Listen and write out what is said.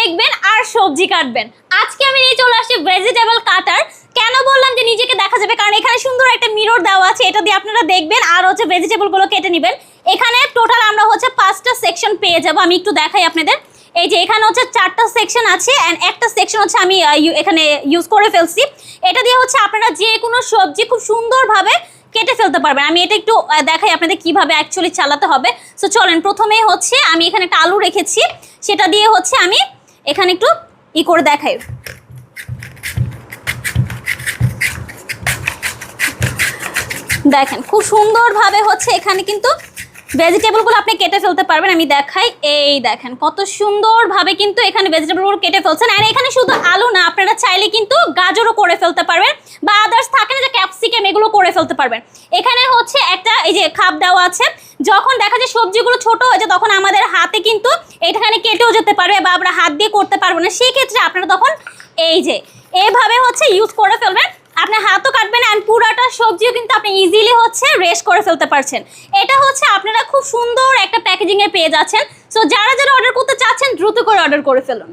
দেখবেন আর সবজি কাটবেন। আজকে আমি নিয়ে চলে আসছি ভেজিটেবল কাটার। কেন বললাম যে নিজেকে দেখা যাবে, কারণ এখানে সুন্দর একটা মিরর দেওয়া আছে, এটা দিয়ে আপনারা দেখবেন আর হচ্ছে ভেজিটেবল গুলো কেটে নেবেন। এখানে টোটাল আমরা হচ্ছে 5টা সেকশন পেয়ে যাব। আমি একটু দেখাই আপনাদের। এই যে এখানে হচ্ছে 4টা সেকশন আছে এন্ড একটা সেকশন হচ্ছে আমি এখানে ইউজ করে ফেলছি। এটা দিয়ে হচ্ছে আপনারা যে কোনো সবজি খুব সুন্দরভাবে কেটে ফেলতে পারবেন। আমি এটা একটু দেখাই আপনাদের কিভাবে অ্যাকচুয়ালি চালাতে হবে। সো চলেন, প্রথমেই হচ্ছে আমি এখানে একটা আলু রেখেছি, সেটা দিয়ে হচ্ছে আমি এখানে একটু করে দেখাই। দেখেন খুব সুন্দরভাবে হচ্ছে এখানে কিন্তু ভেজিটেবলগুলো আপনি কেটে ফেলতে পারবেন। আমি দেখাই, এই দেখেন কত সুন্দরভাবে কিন্তু এখানে ভেজিটেবলগুলো কেটে ফেলছেন। আর এখানে শুধু আলু না, আপনারা চাইলে কিন্তু গাজরও করে ফেলতে পারবেন বা আদার্স থাকে না যে ক্যাপসিকাম, এগুলো করে ফেলতে পারবেন। এখানে হচ্ছে একটা এই যে খাপ দেওয়া আছে, যখন দেখা যায় সবজিগুলো ছোট হয়ে যায় তখন আমাদের হাতে কিন্তু এখানে কেটেও যেতে পারবে বা আমরা হাত দিয়ে করতে পারবো না, সেই ক্ষেত্রে আপনারা তখন এই যে এইভাবে হচ্ছে ইউজ করে ফেলবেন। আপনার হাতও কাটবেন অ্যান্ড পুরাটা সবজিও কিন্তু আপনি ইজিলি হচ্ছে রেস্ট করে ফেলতে পারছেন। এটা হচ্ছে আপনারা খুব সুন্দর একটা প্যাকেজিংয়ে পেয়ে যাচ্ছেন। সো যারা যারা অর্ডার করতে চাচ্ছেন দ্রুত করে অর্ডার করে ফেলুন।